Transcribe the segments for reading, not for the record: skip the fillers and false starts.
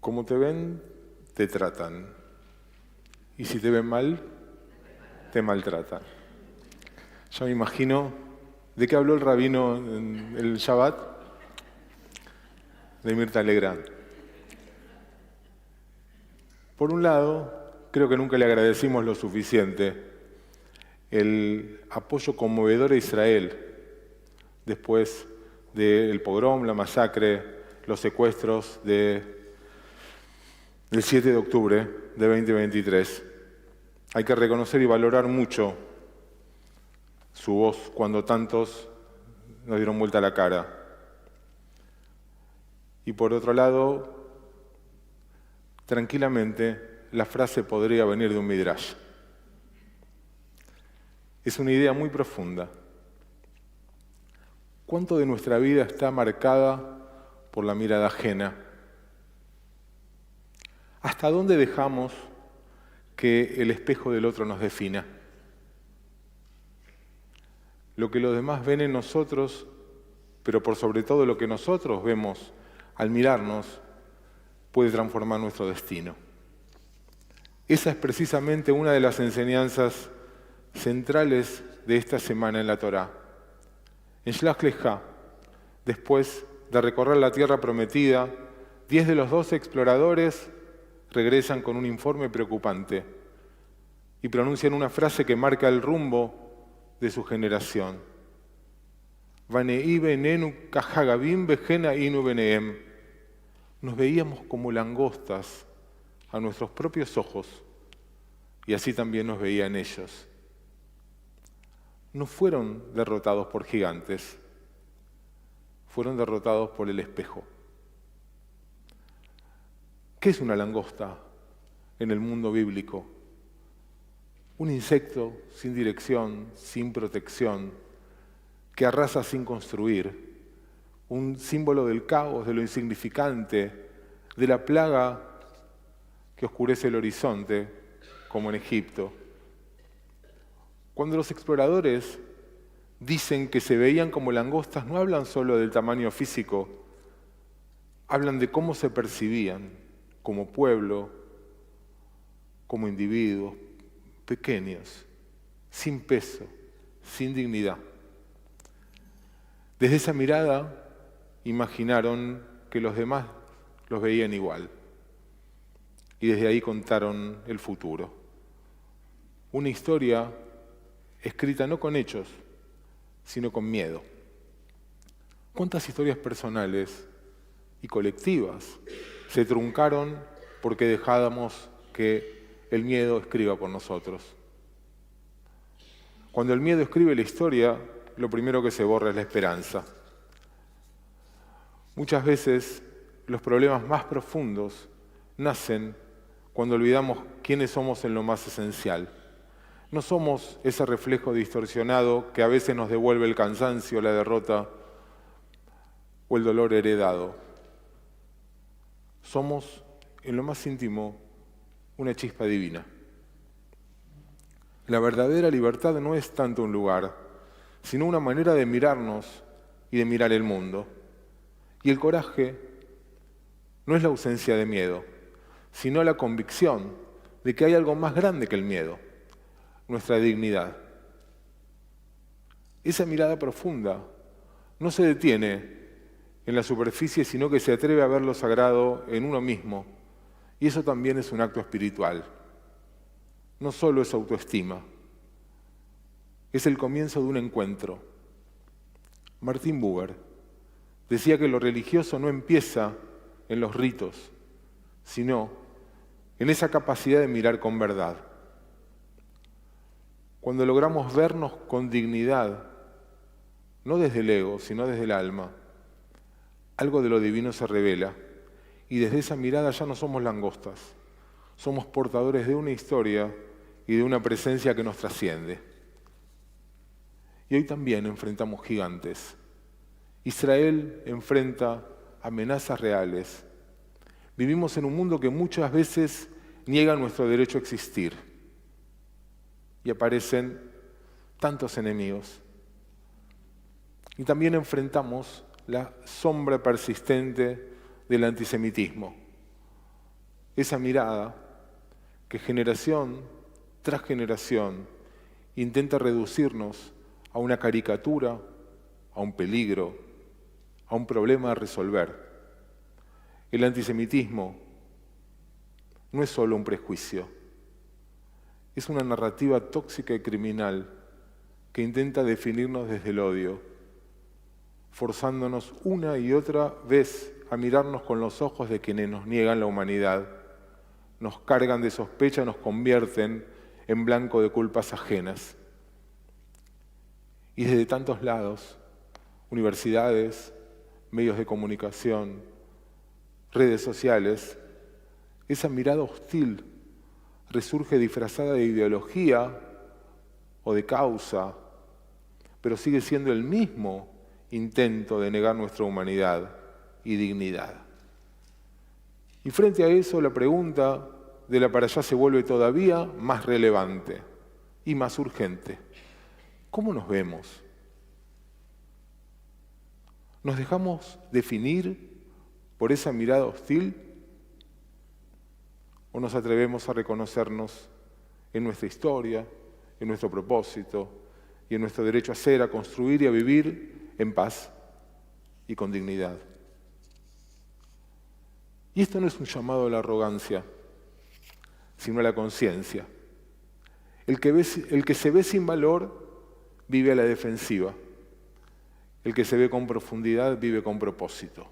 Como te ven, te tratan. Y si te ven mal, te maltratan. Yo me imagino, ¿de qué habló el rabino en el Shabbat? De Mirta Legrand. Por un lado, creo que nunca le agradecimos lo suficiente el apoyo conmovedor a Israel después del pogrom, la masacre, los secuestros del 7 de octubre de 2023. Hay que reconocer y valorar mucho su voz cuando tantos nos dieron vuelta la cara. Y por otro lado, tranquilamente, la frase podría venir de un midrash. Es una idea muy profunda. ¿Cuánto de nuestra vida está marcada por la mirada ajena? ¿Hasta dónde dejamos que el espejo del otro nos defina? Lo que los demás ven en nosotros, pero por sobre todo lo que nosotros vemos al mirarnos, puede transformar nuestro destino. Esa es precisamente una de las enseñanzas centrales de esta semana en la Torá. En Shlach Lecha, después de recorrer la tierra prometida, 10 de los 12 exploradores regresan con un informe preocupante y pronuncian una frase que marca el rumbo de su generación. Vanei benenu kahagavim bejena inu beneem. Nos veíamos como langostas a nuestros propios ojos y así también nos veían ellos. No fueron derrotados por gigantes, fueron derrotados por el espejo. ¿Qué es una langosta en el mundo bíblico? Un insecto sin dirección, sin protección, que arrasa sin construir, un símbolo del caos, de lo insignificante, de la plaga que oscurece el horizonte, como en Egipto. Cuando los exploradores dicen que se veían como langostas, no hablan solo del tamaño físico, hablan de cómo se percibían como pueblo, como individuos pequeños, sin peso, sin dignidad. Desde esa mirada imaginaron que los demás los veían igual y desde ahí contaron el futuro. Una historia escrita no con hechos, sino con miedo. ¿Cuántas historias personales y colectivas se truncaron porque dejábamos que el miedo escriba por nosotros? Cuando el miedo escribe la historia, lo primero que se borra es la esperanza. Muchas veces los problemas más profundos nacen cuando olvidamos quiénes somos en lo más esencial. No somos ese reflejo distorsionado que a veces nos devuelve el cansancio, la derrota o el dolor heredado. Somos, en lo más íntimo, una chispa divina. La verdadera libertad no es tanto un lugar, sino una manera de mirarnos y de mirar el mundo. Y el coraje no es la ausencia de miedo, sino la convicción de que hay algo más grande que el miedo, nuestra dignidad. Esa mirada profunda no se detiene en la superficie, sino que se atreve a ver lo sagrado en uno mismo. Y eso también es un acto espiritual. No solo es autoestima, es el comienzo de un encuentro. Martin Buber decía que lo religioso no empieza en los ritos, sino en esa capacidad de mirar con verdad. Cuando logramos vernos con dignidad, no desde el ego, sino desde el alma, algo de lo divino se revela y desde esa mirada ya no somos langostas, somos portadores de una historia y de una presencia que nos trasciende. Y hoy también enfrentamos gigantes. Israel enfrenta amenazas reales. Vivimos en un mundo que muchas veces niega nuestro derecho a existir. Y aparecen tantos enemigos. Y también enfrentamos la sombra persistente del antisemitismo. esa mirada que generación tras generación intenta reducirnos a una caricatura, a un peligro, a un problema a resolver. El antisemitismo no es solo un prejuicio, es una narrativa tóxica y criminal que intenta definirnos desde el odio, forzándonos una y otra vez a mirarnos con los ojos de quienes nos niegan la humanidad, nos cargan de sospecha, nos convierten en blanco de culpas ajenas. Y desde tantos lados, universidades, medios de comunicación, redes sociales, esa mirada hostil resurge disfrazada de ideología o de causa, pero sigue siendo el mismo intento de negar nuestra humanidad y dignidad. Y frente a eso, la pregunta de la para allá se vuelve todavía más relevante y más urgente. ¿Cómo nos vemos? ¿Nos dejamos definir por esa mirada hostil? ¿O nos atrevemos a reconocernos en nuestra historia, en nuestro propósito y en nuestro derecho a ser, a construir y a vivir en paz y con dignidad? Y esto no es un llamado a la arrogancia, sino a la conciencia. El que se ve sin valor vive a la defensiva. El que se ve con profundidad vive con propósito.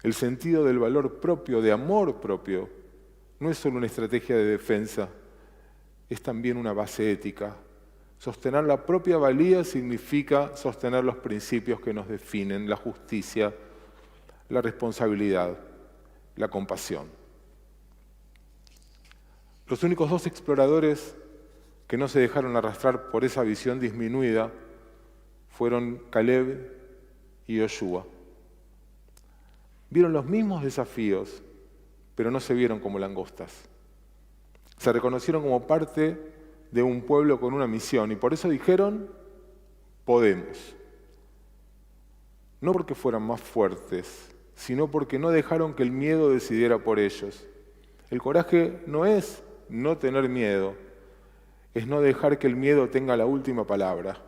El sentido del valor propio, de amor propio, no es solo una estrategia de defensa, es también una base ética. Sostener la propia valía significa sostener los principios que nos definen, la justicia, la responsabilidad, la compasión. Los únicos dos exploradores que no se dejaron arrastrar por esa visión disminuida fueron Caleb y Yoshua. Vieron los mismos desafíos, pero no se vieron como langostas. Se reconocieron como parte de un pueblo con una misión y por eso dijeron, podemos. No porque fueran más fuertes, sino porque no dejaron que el miedo decidiera por ellos. El coraje no es no tener miedo, es no dejar que el miedo tenga la última palabra.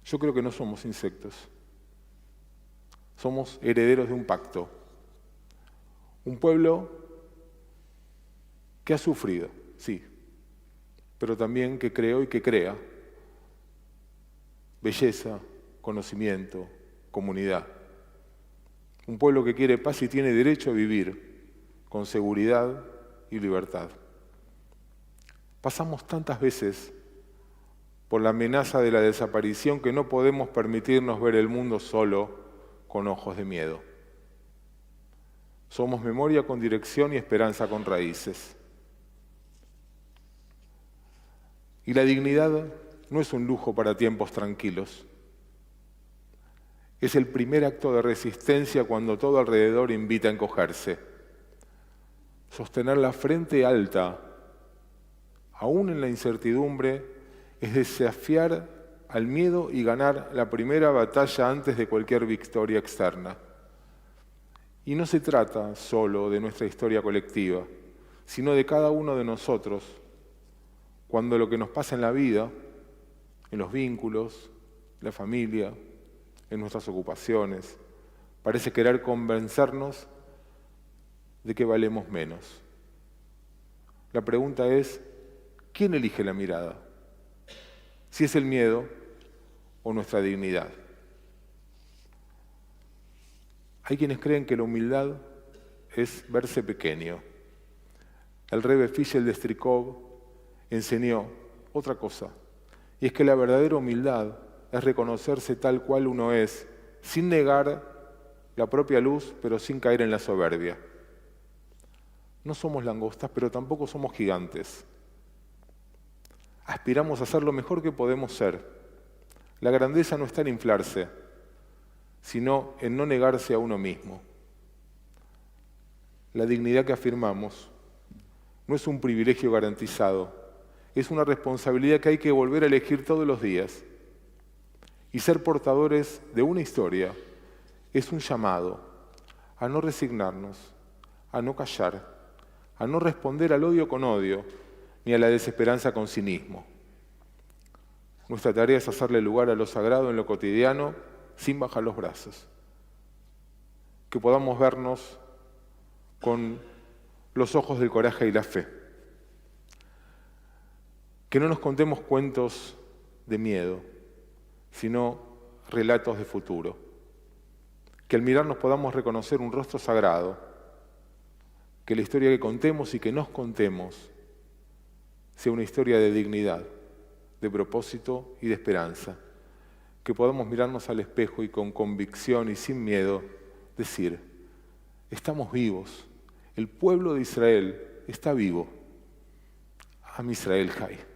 Yo creo que no somos insectos. Somos herederos de un pacto. Un pueblo que ha sufrido, sí, pero también que creó y que crea. Belleza, conocimiento, comunidad. Un pueblo que quiere paz y tiene derecho a vivir con seguridad y libertad. Pasamos tantas veces por la amenaza de la desaparición que no podemos permitirnos ver el mundo solo con ojos de miedo. Somos memoria con dirección y esperanza con raíces. Y la dignidad no es un lujo para tiempos tranquilos. Es el primer acto de resistencia cuando todo alrededor invita a encogerse. Sostener la frente alta, aún en la incertidumbre, es desafiar al miedo y ganar la primera batalla antes de cualquier victoria externa. Y no se trata solo de nuestra historia colectiva, sino de cada uno de nosotros, cuando lo que nos pasa en la vida, en los vínculos, en la familia, en nuestras ocupaciones, parece querer convencernos de que valemos menos. La pregunta es, ¿quién elige la mirada? Si es el miedo o nuestra dignidad. Hay quienes creen que la humildad es verse pequeño. El Rebbe Fischel de Strikov enseñó otra cosa, y es que la verdadera humildad es reconocerse tal cual uno es, sin negar la propia luz, pero sin caer en la soberbia. No somos langostas, pero tampoco somos gigantes. Aspiramos a ser lo mejor que podemos ser. La grandeza no está en inflarse, sino en no negarse a uno mismo. La dignidad que afirmamos no es un privilegio garantizado, es una responsabilidad que hay que volver a elegir todos los días. Y ser portadores de una historia es un llamado, a no resignarnos, a no callar, a no responder al odio con odio, ni a la desesperanza con cinismo. Nuestra tarea es hacerle lugar a lo sagrado en lo cotidiano sin bajar los brazos. Que podamos vernos con los ojos del coraje y la fe. Que no nos contemos cuentos de miedo, sino relatos de futuro. Que al mirarnos podamos reconocer un rostro sagrado. Que la historia que contemos y que nos contemos sea una historia de dignidad, de propósito y de esperanza. Que podamos mirarnos al espejo y con convicción y sin miedo decir, estamos vivos, el pueblo de Israel está vivo. Am Israel Jai.